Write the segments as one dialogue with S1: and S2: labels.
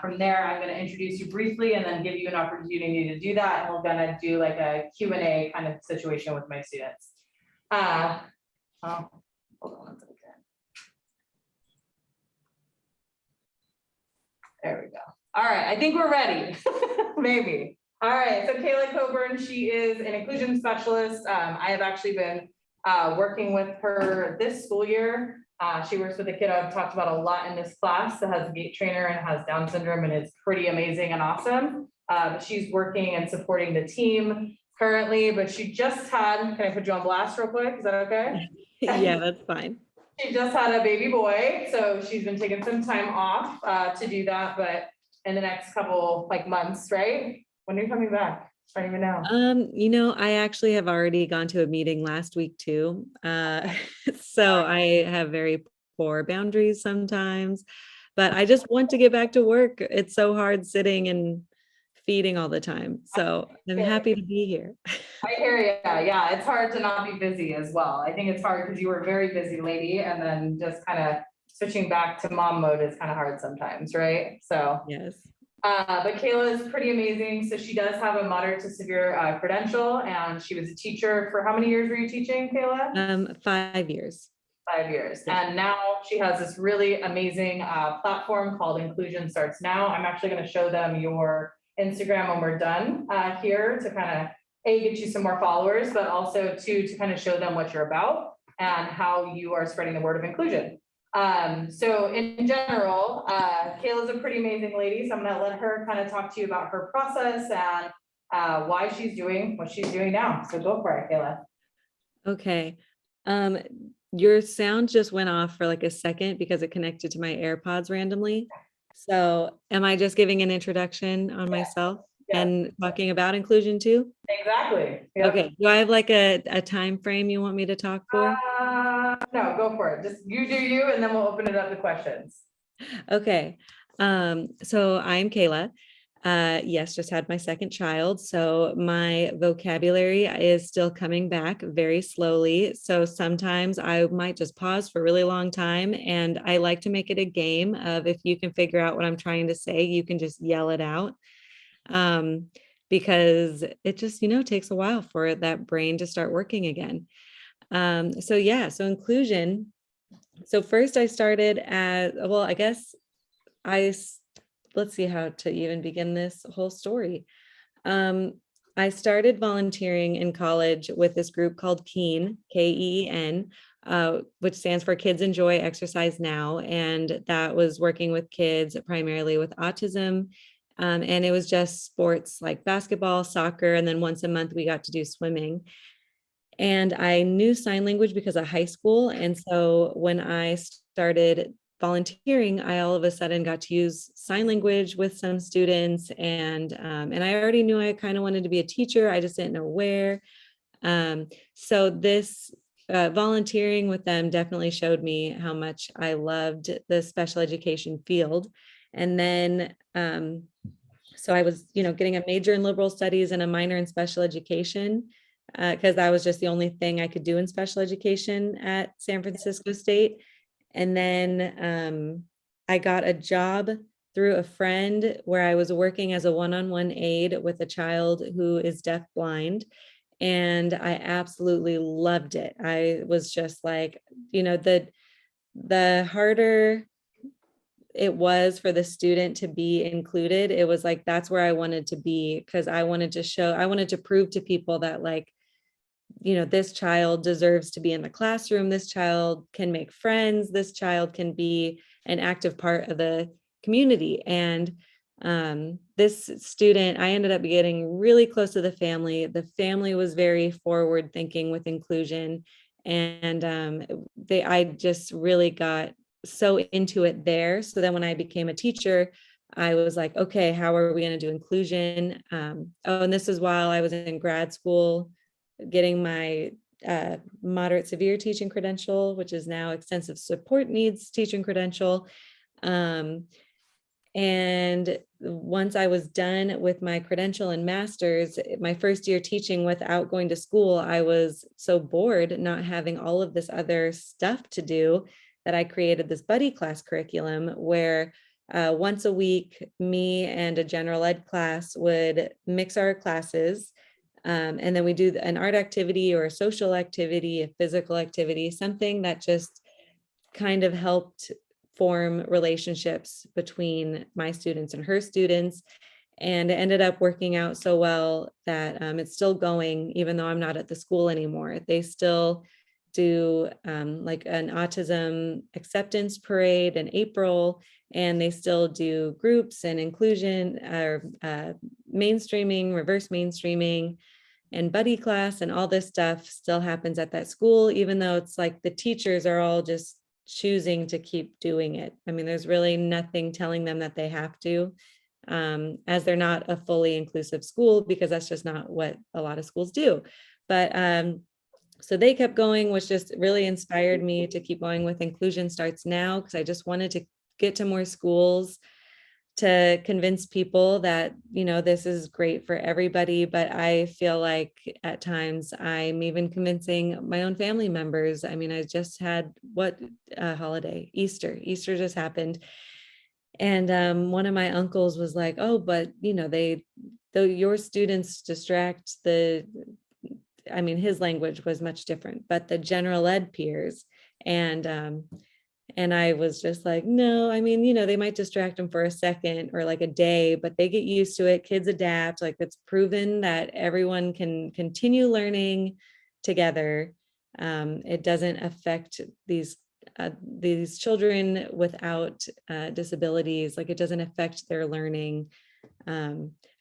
S1: from there, I'm going to introduce you briefly and then give you an opportunity to do that. And we're going to do like a Q&A kind of situation with my students. Oh, hold on one second. There we go. All right, I think we're ready. Maybe. All right, so Kayla Coburn, she is an inclusion specialist. I have actually been working with her this school year. She works with a kid I've talked about a lot in this class that has a gait trainer and has Down syndrome, and it's pretty amazing and awesome. She's working and supporting the team currently, but she just had, can I put you on blast real quick? Is that okay?
S2: Yeah, that's fine.
S1: She just had a baby boy, so she's been taking some time off to do that, but in the next couple like months, right? When are you coming back? I don't even know.
S2: I actually have already gone to a meeting last week too. So I have very poor boundaries sometimes, but I just want to get back to work. It's so hard sitting and feeding all the time. So I'm happy to be here.
S1: I hear you. Yeah, it's hard to not be busy as well. I think it's hard because you were a very busy lady, and then just kind of switching back to mom mode is kind of hard sometimes, right? So
S2: yes.
S1: But Kayla is pretty amazing. So she does have a moderate to severe credential, and she was a teacher for how many years were you teaching, Kayla?
S2: 5 years.
S1: 5 years.
S2: Yeah.
S1: And now she has this really amazing platform called Inclusion Starts Now. I'm actually going to show them your Instagram when we're done here to kind of get you some more followers, but also to kind of show them what you're about and how you are spreading the word of inclusion. So in general, Kayla's a pretty amazing lady. So I'm going to let her kind of talk to you about her process and why she's doing what she's doing now. So go for it, Kayla.
S2: Okay. Your sound just went off for like a second because it connected to my AirPods randomly. So am I just giving an introduction on myself and talking about inclusion too?
S1: Exactly. Yep.
S2: Okay. Do I have like a time frame you want me to talk for?
S1: No, go for it. Just you do you, and then we'll open it up to questions.
S2: Okay. So I'm Kayla. Yes, just had my second child. So my vocabulary is still coming back very slowly. So sometimes I might just pause for a really long time. And I like to make it a game of if you can figure out what I'm trying to say, you can just yell it out. Because it just, takes a while for that brain to start working again. So inclusion. So first I started as, well, I guess let's see how to even begin this whole story. I started volunteering in college with this group called KEEN, K-E-E-N, which stands for Kids Enjoy Exercise Now. And that was working with kids primarily with autism. And it was just sports like basketball, soccer, and then once a month we got to do swimming. And I knew sign language because of high school. And so when I started volunteering, I all of a sudden got to use sign language with some students. And I already knew I kind of wanted to be a teacher. I just didn't know where. So this volunteering with them definitely showed me how much I loved the special education field. And then, so I was, getting a major in liberal studies and a minor in special education, because that was just the only thing I could do in special education at San Francisco State. And then I got a job through a friend where I was working as a one-on-one aide with a child who is deafblind. And I absolutely loved it. I was just like, the harder it was for the student to be included, it was like, that's where I wanted to be, because I wanted to prove to people that this child deserves to be in the classroom. This child can make friends. This child can be an active part of the community. And this student, I ended up getting really close to the family. The family was very forward thinking with inclusion. And I just really got so into it there. So then when I became a teacher, I was like, okay, how are we going to do inclusion? And this is while I was in grad school, getting my moderate severe teaching credential, which is now extensive support needs teaching credential. And once I was done with my credential and master's, my first year teaching without going to school, I was so bored not having all of this other stuff to do that I created this buddy class curriculum where once a week, me and a general ed class would mix our classes. And then we do an art activity or a social activity, a physical activity, something that just kind of helped form relationships between my students and her students. And it ended up working out so well that it's still going, even though I'm not at the school anymore. They still do like an autism acceptance parade in April, and they still do groups and inclusion or mainstreaming, reverse mainstreaming, and buddy class, and all this stuff still happens at that school, even though it's like the teachers are all just choosing to keep doing it. I mean, there's really nothing telling them that they have to, as they're not a fully inclusive school, because that's just not what a lot of schools do. But so they kept going, which just really inspired me to keep going with Inclusion Starts Now, because I just wanted to get to more schools to convince people that, you know, this is great for everybody. But I feel like at times I'm even convincing my own family members. I mean, I just had holiday, Easter just happened. And one of my uncles was like, oh, but you know, though your students distract I mean, his language was much different, but the general ed peers. And I was just like, no, I mean, you know, they might distract them for a second or like a day, but they get used to it. Kids adapt. Like, it's proven that everyone can continue learning together. It doesn't affect these children without disabilities. Like, it doesn't affect their learning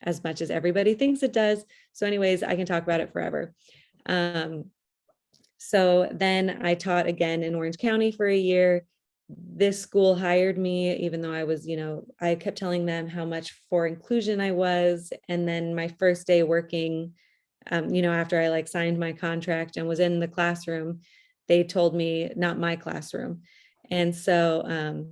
S2: as much as everybody thinks it does. So anyways, I can talk about it forever. So then I taught again in Orange County for a year. This school hired me, even though I was, you know, I kept telling them how much for inclusion I was. And then my first day working, you know, after I like signed my contract and was in the classroom, they told me, not my classroom. And so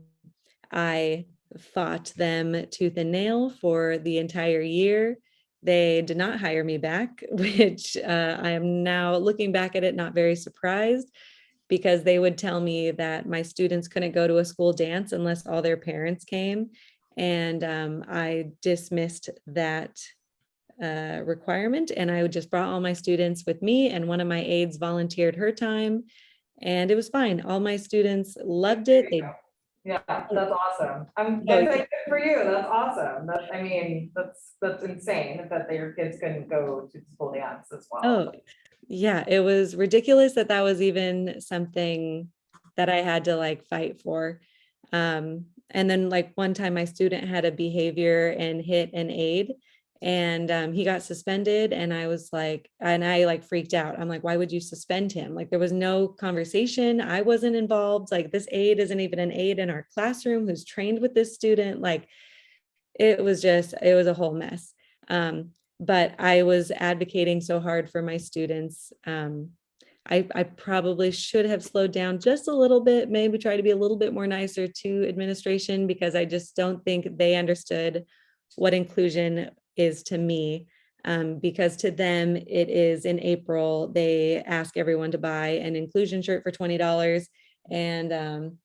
S2: I fought them tooth and nail for the entire year. They did not hire me back, which I am now looking back at it, not very surprised, because they would tell me that my students couldn't go to a school dance unless all their parents came. And I dismissed that requirement, and I just brought all my students with me, and one of my aides volunteered her time, and it was fine. All my students loved it.
S1: Yeah, that's awesome.
S2: Oh,
S1: It's like, good for you. That's awesome. I mean, that's insane that your kids couldn't go to the school dance as well.
S2: oh, yeah, it was ridiculous that was even something that I had to like fight for. And then like one time my student had a behavior and hit an aide, and he got suspended, and I like freaked out. I'm like, why would you suspend him? Like, there was no conversation. I wasn't involved. Like, this aide isn't even an aide in our classroom who's trained with this student. Like, it was a whole mess. But I was advocating so hard for my students. I probably should have slowed down just a little bit, maybe try to be a little bit more nicer to administration, because I just don't think they understood what inclusion is to me. Because to them, it is in April, they ask everyone to buy an inclusion shirt for $20, and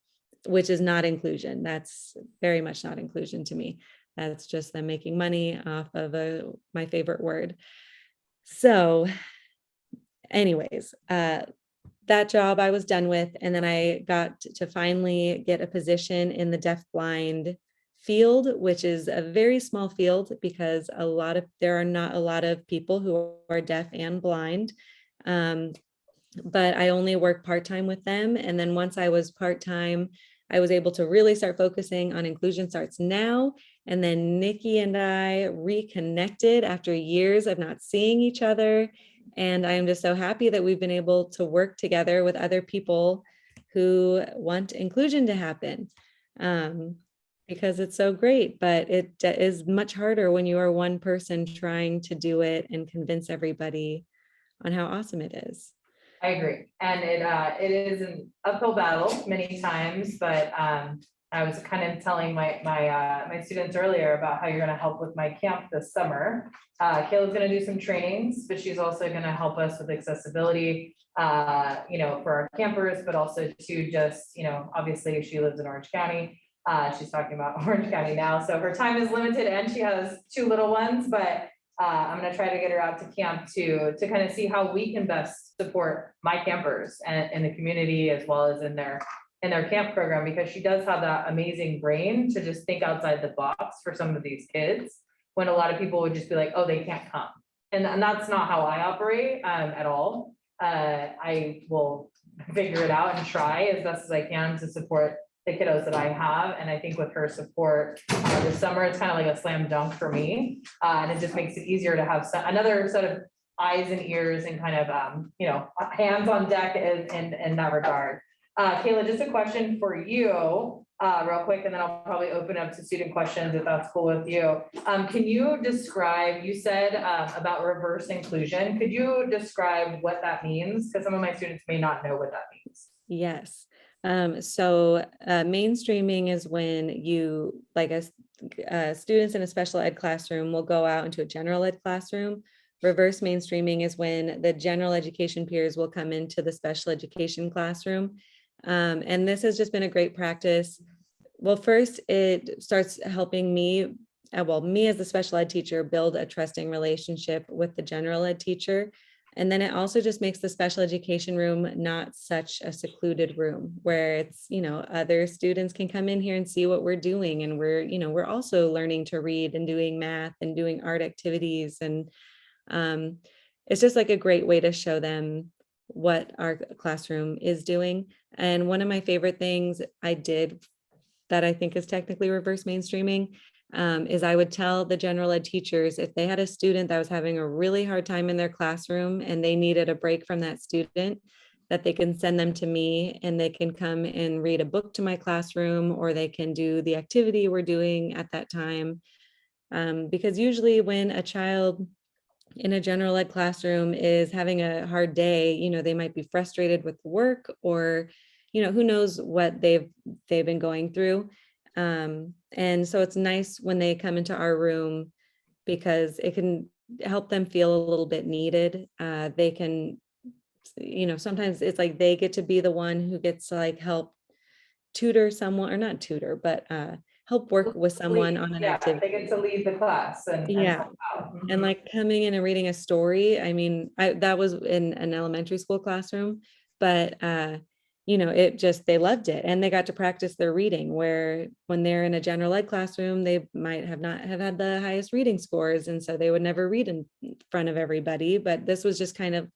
S2: which is not inclusion. That's very much not inclusion to me. That's just them making money off of my favorite word. So anyways, that job I was done with. And then I got to finally get a position in the deaf blind field, which is a very small field, because there are not a lot of people who are deaf and blind. But I only work part-time with them. And then once I was part-time, I was able to really start focusing on Inclusion Starts Now. And then Nikki and I reconnected after years of not seeing each other. And I am just so happy that we've been able to work together with other people who want inclusion to happen, because it's so great. But it is much harder when you are one person trying to do it and convince everybody on how awesome it is.
S1: I agree. And it is an uphill battle many times, but I was kind of telling my students earlier about how you're going to help with my camp this summer. Kayla's going to do some trainings, but she's also going to help us with accessibility, you know, for our campers, but also to just, you know, obviously she lives in Orange County. She's talking about Orange County now, so her time is limited and she has two little ones, but I'm gonna try to get her out to camp to kind of see how we can best support my campers and in the community as well as in their camp program, because she does have that amazing brain to just think outside the box for some of these kids, when a lot of people would just be like, oh, they can't come. And that's not how I operate at all. I will figure it out and try as best as I can to support the kiddos that I have. And I think with her support this summer, it's kind of like a slam dunk for me. And it just makes it easier to have another set of eyes and ears and kind of, hands on deck in that regard. Kayla, just a question for you, real quick, and then I'll probably open up to student questions if that's cool with you. Can you describe, you said about reverse inclusion, could you describe what that means? Because some of my students may not know what that means.
S2: Yes. So mainstreaming is when you, like students in a special ed classroom will go out into a general ed classroom. Reverse mainstreaming is when the general education peers will come into the special education classroom. And this has just been a great practice. Well, first, it starts helping me, me as the special ed teacher, build a trusting relationship with the general ed teacher. And then it also just makes the special education room not such a secluded room where it's, other students can come in here and see what we're doing. And we're also learning to read and doing math and doing art activities. And it's just like a great way to show them what our classroom is doing. And one of my favorite things I did that I think is technically reverse mainstreaming is I would tell the general ed teachers if they had a student that was having a really hard time in their classroom and they needed a break from that student, that they can send them to me and they can come and read a book to my classroom, or they can do the activity we're doing at that time. Because usually when a child in a general ed classroom is having a hard day, they might be frustrated with work, or who knows what they've been going through. And so it's nice when they come into our room because it can help them feel a little bit needed. They can, sometimes it's like they get to be the one who gets to like help tutor someone, or not tutor, but help work with someone on an activity.
S1: They get to lead the class and
S2: and like coming in and reading a story. I mean, that was in an elementary school classroom, but they loved it and they got to practice their reading, where when they're in a general ed classroom, they might have not have had the highest reading scores. And so they would never read in front of everybody. But this was just it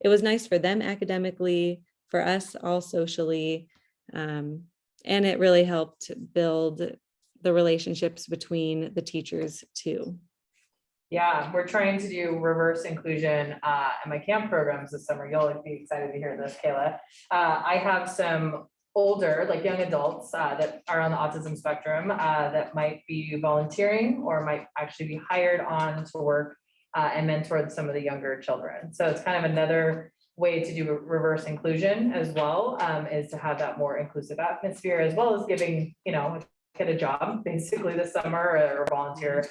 S2: was nice for them academically, for us all socially. And it really helped build the relationships between the teachers too.
S1: Yeah, we're trying to do reverse inclusion in my camp programs this summer. You'll be excited to hear this, Kayla. I have some older, like young adults that are on the autism spectrum that might be volunteering or might actually be hired on to work and mentor some of the younger children. So it's kind of another way to do reverse inclusion as well, is to have that more inclusive atmosphere, as well as giving, get a job basically this summer or volunteer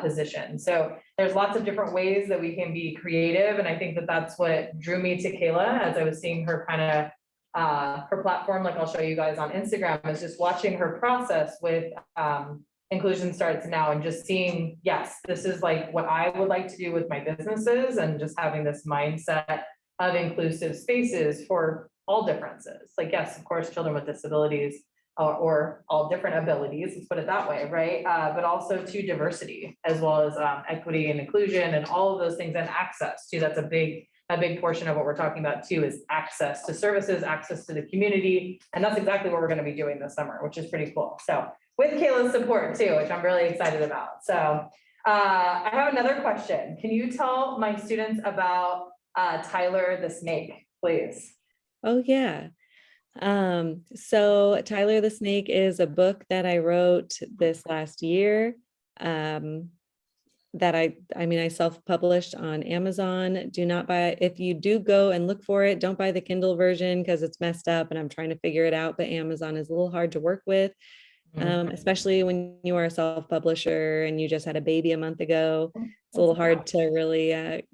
S1: position. So there's lots of different ways that we can be creative. And I think that that's what drew me to Kayla as I was seeing her kind of her platform, like I'll show you guys on Instagram, is just watching her process with Inclusion Starts Now and just seeing, yes, this is like what I would like to do with my businesses, and just having this mindset of inclusive spaces for all differences. Like, yes, of course, children with disabilities or all different abilities, let's put it that way, right? But also to diversity, as well as equity and inclusion and all of those things, and access too. That's a big portion of what we're talking about too, is access to services, access to the community. And that's exactly what we're going to be doing this summer, which is pretty cool. So with Kayla's support too, which I'm really excited about. So I have another question. Can you tell my students about Tyler the Snake, please?
S2: Oh yeah. So Tyler the Snake is a book that I wrote this last year, that I self-published on Amazon. Do not buy, if you do go and look for it, don't buy the Kindle version because it's messed up and I'm trying to figure it out, but Amazon is a little hard to work with, especially when you are a self-publisher and you just had a baby a month ago. It's a little hard to really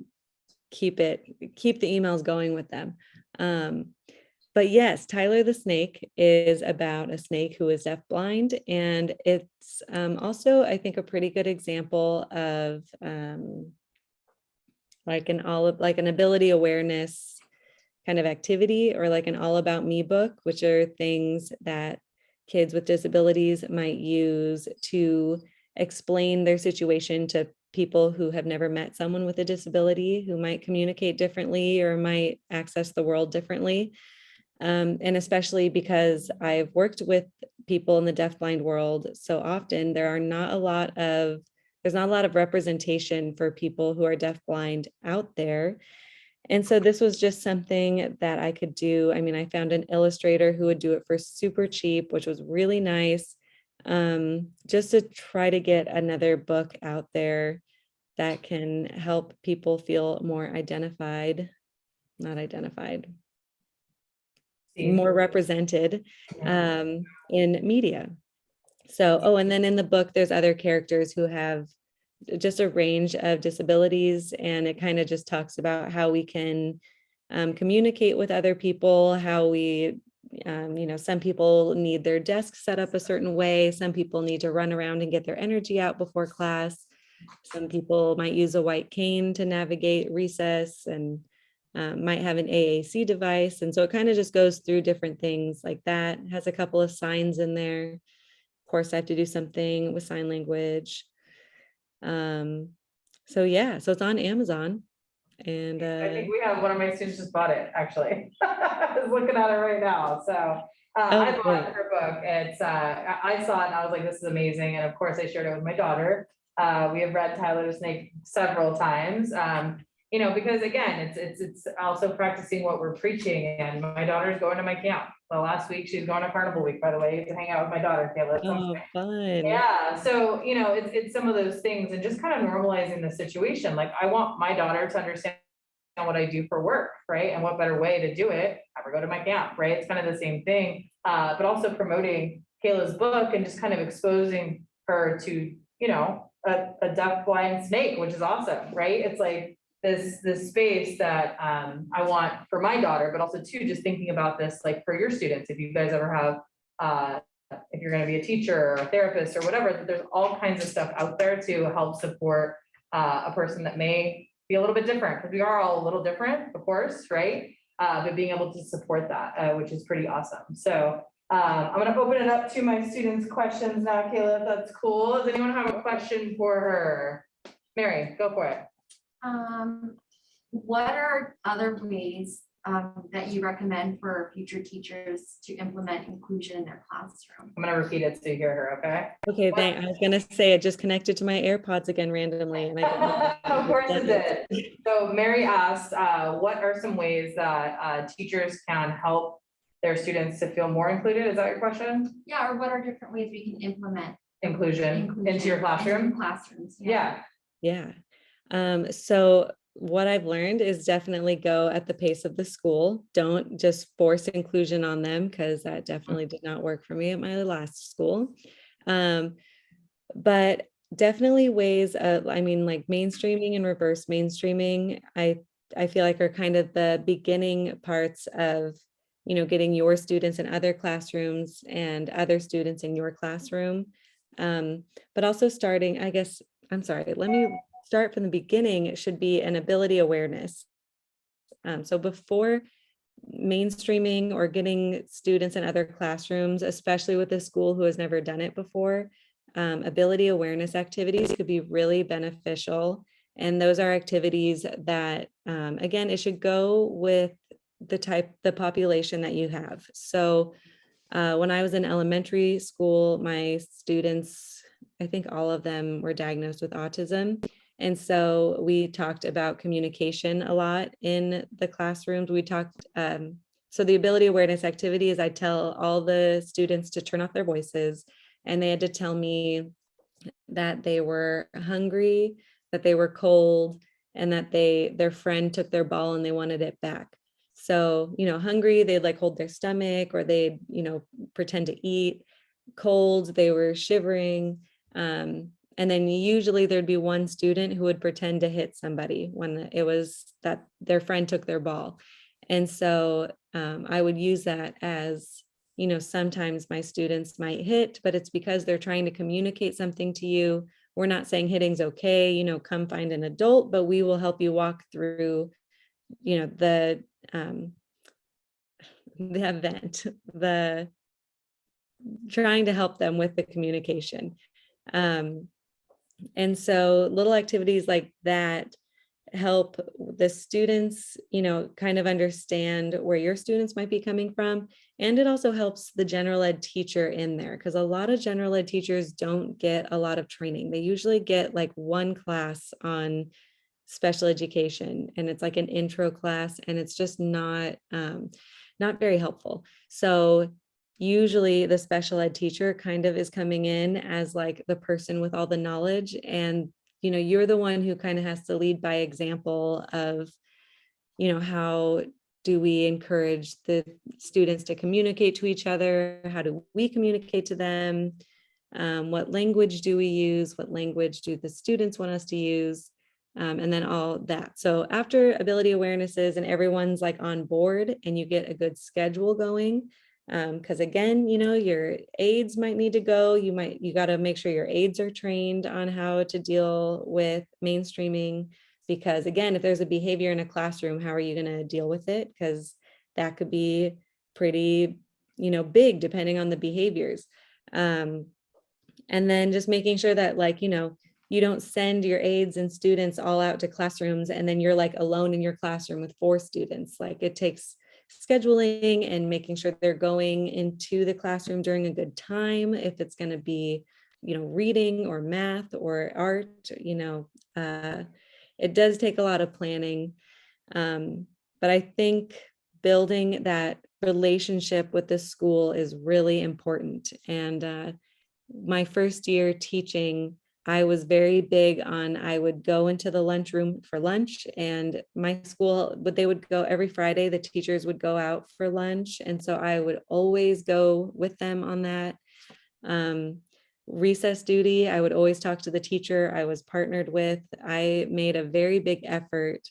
S2: keep the emails going with them. but yes, Tyler the Snake is about a snake who is deafblind, and it's also, I think, a pretty good example of like an ability awareness kind of activity, or like an all about me book, which are things that kids with disabilities might use to explain their situation to people who have never met someone with a disability, who might communicate differently or might access the world differently. And especially because I've worked with people in the deafblind world so often, there's not a lot of representation for people who are deafblind out there. And so this was just something that I could do. I mean, I found an illustrator who would do it for super cheap, which was really nice, just to try to get another book out there that can help people feel more not identified, more represented in media. So, oh, and then in the book, there's other characters who have just a range of disabilities, and it kind of just talks about how we can communicate with other people, how we, some people need their desk set up a certain way, some people need to run around and get their energy out before class, some people might use a white cane to navigate recess, and might have an AAC device. And so it kind of just goes through different things like that. It has a couple of signs in there. Of course, I have to do something with sign language. So yeah, so it's on Amazon, and
S1: I think we have, one of my students just bought it, actually. I was looking at it right now, so. I
S2: great.
S1: bought her book. It's, I saw it and I was like, this is amazing. And of course I shared it with my daughter. We have read Tyler the Snake several times. Because again, it's also practicing what we're preaching, and my daughter's going to my camp. Well, last week she's going to Carnival Week, by the way, to hang out with my daughter, Kayla.
S2: Oh, fun.
S1: Yeah, so, it's some of those things, and just kind of normalizing the situation. Like, I want my daughter to understand what I do for work, right? And what better way to do it, have her go to my camp, right? It's kind of the same thing, but also promoting Kayla's book and just kind of exposing her to, a deaf blind snake, which is awesome, right? It's like this space that I want for my daughter, but also too, just thinking about this, like for your students, if you guys ever have, if you're going to be a teacher or a therapist or whatever, there's all kinds of stuff out there to help support a person that may be a little bit different, because we are all a little different, of course, right? But being able to support that, which is pretty awesome. So I'm going to open it up to my students' questions now, Kayla, if that's cool. Does anyone have a question for her? Mary, go for it.
S3: What are other ways that you recommend for future teachers to implement inclusion in their classroom?
S1: I'm going to repeat it so you hear her, okay?
S2: Okay, thanks. I was gonna say, it just connected to my AirPods again randomly, and
S1: Of course it did. So Mary asked, what are some ways that teachers can help their students to feel more included? Is that your question?
S3: Yeah, or what are different ways we can implement
S1: Inclusion into your classroom?
S3: in classrooms?
S1: Yeah.
S2: Yeah. So what I've learned is definitely go at the pace of the school. Don't just force inclusion on them, because that definitely did not work for me at my last school. But definitely ways of, like mainstreaming and reverse mainstreaming, I feel like are kind of the beginning parts of, getting your students in other classrooms and other students in your classroom. But also starting, let me start from the beginning. It should be an ability awareness. So before mainstreaming or getting students in other classrooms, especially with a school who has never done it before, ability awareness activities could be really beneficial. And those are activities that, again, it should go with the population that you have. So when I was in elementary school, my students, I think all of them were diagnosed with autism. And so we talked about communication a lot in the classrooms. We talked, so the ability awareness activity is I tell all the students to turn off their voices, and they had to tell me that they were hungry, that they were cold, and that their friend took their ball and they wanted it back. So, hungry, they'd like hold their stomach, or they'd, pretend to eat. Cold, they were shivering. And then usually there'd be one student who would pretend to hit somebody when it was that their friend took their ball. And so I would use that as, sometimes my students might hit, but it's because they're trying to communicate something to you. We're not saying hitting's okay, come find an adult, but we will help you walk through, um, the event, the trying to help them with the communication. And so little activities like that help the students, kind of understand where your students might be coming from. And it also helps the general ed teacher in there, because a lot of general ed teachers don't get a lot of training. They usually get like one class on special education, and it's like an intro class, and it's just not very helpful. So usually the special ed teacher kind of is coming in as like the person with all the knowledge, and you're the one who kind of has to lead by example of, how do we encourage the students to communicate to each other? How do we communicate to them? What language do we use? What language do the students want us to use? And then all that. So after ability awarenesses and everyone's like on board and you get a good schedule going, because again, your aides might need to go. You got to make sure your aides are trained on how to deal with mainstreaming, because again, if there's a behavior in a classroom, how are you going to deal with it? Because that could be pretty, big depending on the behaviors. And then just making sure that you don't send your aides and students all out to classrooms and then you're like alone in your classroom with 4 students. Like it takes scheduling and making sure they're going into the classroom during a good time. If it's going to be, reading or math or art, it does take a lot of planning. But I think building that relationship with the school is really important. And my first year teaching, I was very big on, I would go into the lunchroom for lunch, and my school, they would go every Friday, the teachers would go out for lunch. And so I would always go with them on that. Recess duty, I would always talk to the teacher I was partnered with. I made a very big effort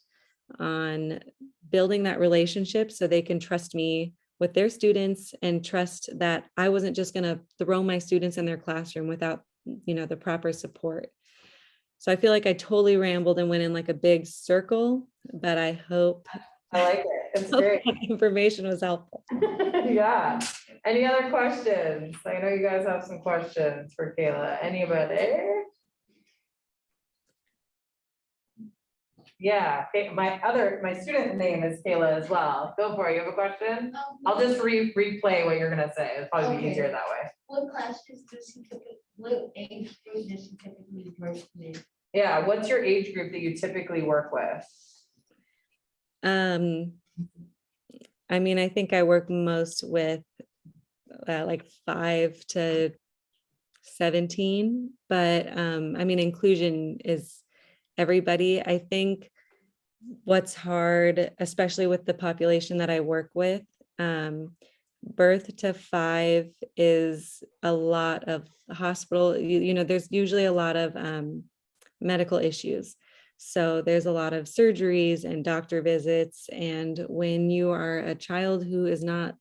S2: on building that relationship so they can trust me with their students and trust that I wasn't just going to throw my students in their classroom without, the proper support. So I feel like I totally rambled and went in like a big circle, but I hope
S1: I like it. It's
S2: hope
S1: great.
S2: that information was helpful.
S1: Yeah. Any other questions? I know you guys have some questions for Kayla. Anybody? Yeah, my student name is Kayla as well. Go for it. You have a question? I'll just replay what you're gonna say. It'll probably be easier that way.
S4: What classes does he typically, what age group does he typically work with?
S1: Yeah, what's your age group that you typically work with?
S2: I mean, I think I work most with like 5 to 17, but I mean, inclusion is everybody. I think what's hard, especially with the population that I work with, birth to 5 is a lot of hospital, there's usually a lot of medical issues. So there's a lot of surgeries and doctor visits. And when you are a child who is not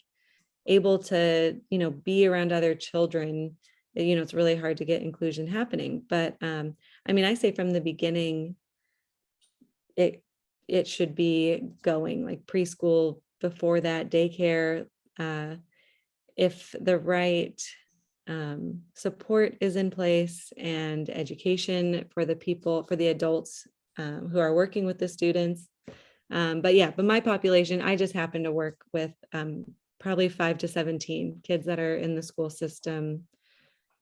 S2: able to, be around other children, it's really hard to get inclusion happening. But I mean, I say from the beginning, it should be going like preschool, before that daycare, if the right support is in place and education for the people, for the adults who are working with the students. But my population, I just happen to work with probably 5 to 17 kids that are in the school system.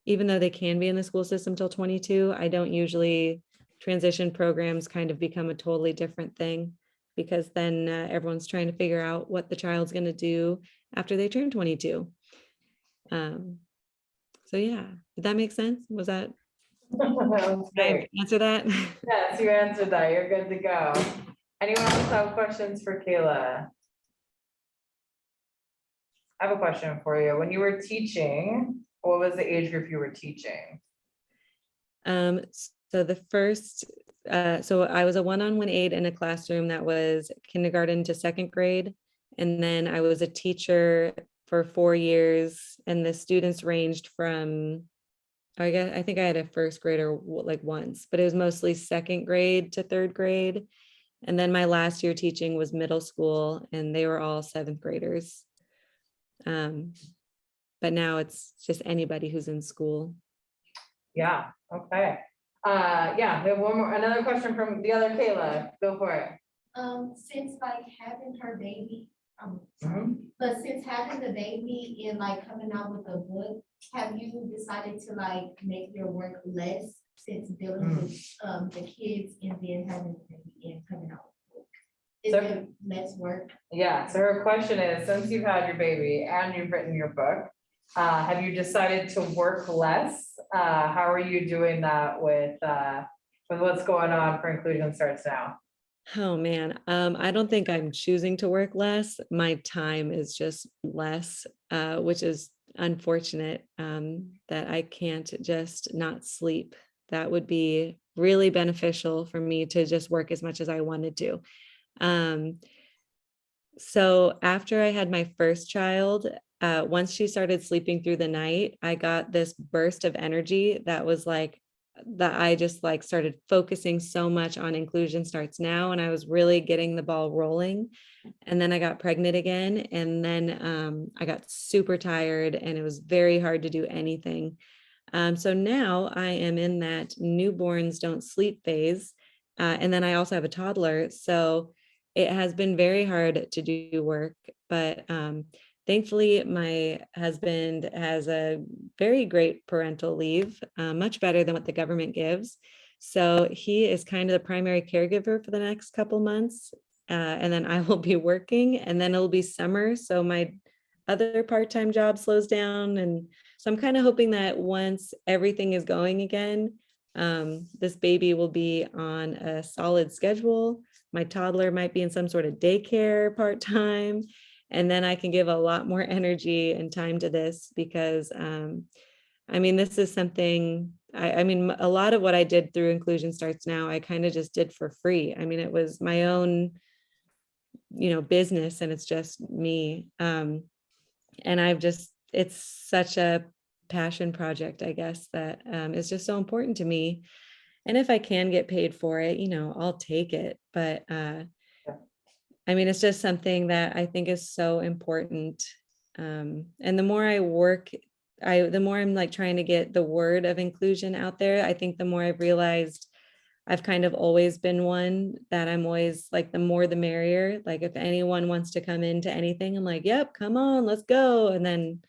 S2: Even though they can be in the school system till 22, I don't usually transition programs kind of become a totally different thing, because then everyone's trying to figure out what the child's going to do after they turn 22. So yeah, did that make sense? Was that,
S1: That's
S2: did I
S1: great.
S2: answer that?
S1: Yes, you answered that. You're good to go. Anyone else have questions for Kayla? I have a question for you. When you were teaching, what was the age group you were teaching?
S2: So the first, so I was a one-on-one aide in a classroom that was kindergarten to 2nd grade. And then I was a teacher for 4 years, and the students ranged from, I think I had a first grader like once, but it was mostly second grade to third grade. And then my last year teaching was middle school, and they were all seventh graders. But now it's just anybody who's in school.
S1: Yeah, okay. Yeah, we have one more, another question from the other Kayla. Go for it.
S4: Since like having her baby,
S1: Mhm.
S4: but since having the baby and like coming out with a book, have you decided to like make your work less since dealing with the kids and then having the baby and coming out with a book? Is
S1: So-
S4: it less work?
S1: Yeah, so her question is, since you've had your baby and you've written your book, have you decided to work less? How are you doing that with what's going on for Inclusion Starts Now?
S2: Oh man, I don't think I'm choosing to work less. My time is just less, which is unfortunate, that I can't just not sleep. That would be really beneficial for me to just work as much as I wanted to. So after I had my first child, once she started sleeping through the night, I got this burst of energy that was like, that I just like started focusing so much on Inclusion Starts Now, and I was really getting the ball rolling. And then I got pregnant again, and then I got super tired, and it was very hard to do anything. So now I am in that newborns don't sleep phase. And then I also have a toddler. So it has been very hard to do work, but thankfully my husband has a very great parental leave, much better than what the government gives. So he is kind of the primary caregiver for the next couple months. And then I will be working, and then it'll be summer. So my other part-time job slows down. And so I'm kind of hoping that once everything is going again, this baby will be on a solid schedule. My toddler might be in some sort of daycare part-time, and then I can give a lot more energy and time to this, because I mean, this is something, I mean, a lot of what I did through Inclusion Starts Now, I kind of just did for free. I mean, it was my own, business, and it's just me. And it's such a passion project, I guess, that is just so important to me. And if I can get paid for it, I'll take it. But I mean, it's just something that I think is so important. And the more I work, the more I'm like trying to get the word of inclusion out there. I think the more I've realized I've kind of always been one that I'm always like, the more the merrier. Like if anyone wants to come into anything, I'm like, yep, come on, let's go. And then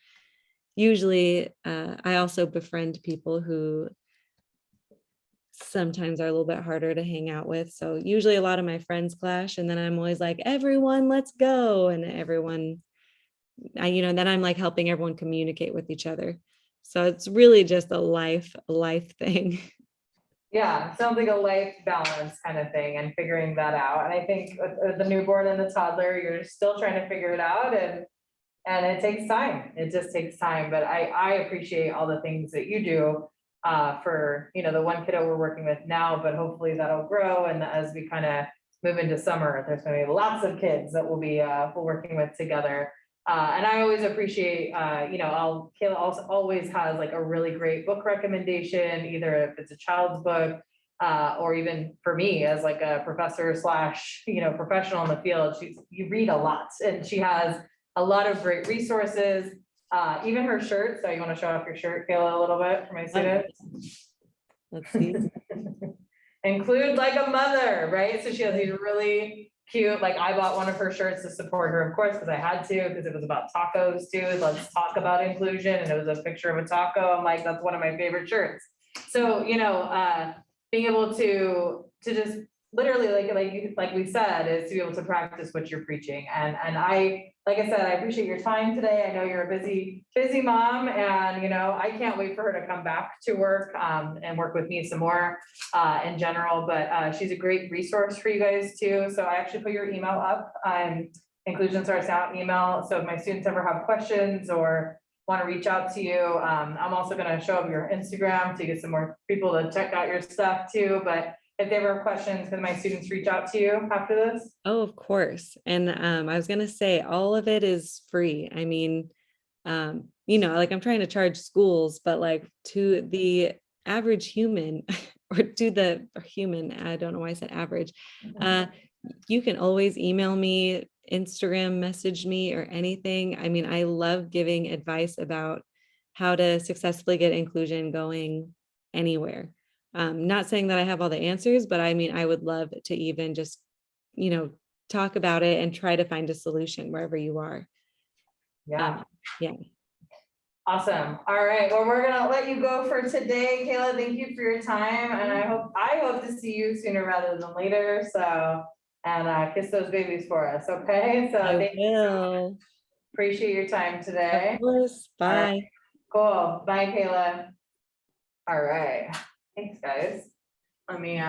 S2: usually I also befriend people who sometimes are a little bit harder to hang out with. So usually a lot of my friends clash, and then I'm always like, everyone, let's go. And everyone, then I'm like helping everyone communicate with each other. So it's really just a life thing.
S1: Yeah, sounds like a life balance kind of thing and figuring that out. And I think with the newborn and the toddler, you're still trying to figure it out, and it takes time. It just takes time. But I appreciate all the things that you do for, the one kiddo we're working with now, but hopefully that'll grow. And as we kind of move into summer, there's going to be lots of kids that we'll be we're working with together. And I always appreciate, Kayla also always has like a really great book recommendation, either if it's a child's book, or even for me as like a professor slash, professional in the field. You read a lot, and she has a lot of great resources, even her shirt. So you want to show off your shirt, Kayla, a little bit for my students?
S2: Let's see.
S1: Include like a mother, right? So she has these really cute, like I bought one of her shirts to support her, of course, because I had to, because it was about tacos too. Let's talk about inclusion. And it was a picture of a taco. I'm like, that's one of my favorite shirts. So, being able to just literally like we said, is to be able to practice what you're preaching. And I, like I said, I appreciate your time today. I know you're a busy mom, and I can't wait for her to come back to work and work with me some more in general. But she's a great resource for you guys too. So I actually put your email up. Inclusion Starts Now email. So if my students ever have questions or want to reach out to you, I'm also going to show up your Instagram to get some more people to check out your stuff too. But if they ever have questions, can my students reach out to you after this?
S2: Oh, of course. And I was gonna say, all of it is free. I mean, like I'm trying to charge schools, but like to the average human or to the human, I don't know why I said average. You can always email me, Instagram message me or anything. I mean, I love giving advice about how to successfully get inclusion going anywhere. Not saying that I have all the answers, but I mean, I would love to even just, talk about it and try to find a solution wherever you are.
S1: Yeah.
S2: Yeah.
S1: Awesome. All right. Well, we're gonna let you go for today. Kayla, thank you for your time. And I hope to see you sooner rather than later. So, and kiss those babies for us. Okay. So
S2: I
S1: thank you.
S2: will.
S1: Appreciate your time today.
S2: Of course.
S1: All right.
S2: Bye.
S1: Cool. Bye, Kayla. All right. Thanks, guys. Let me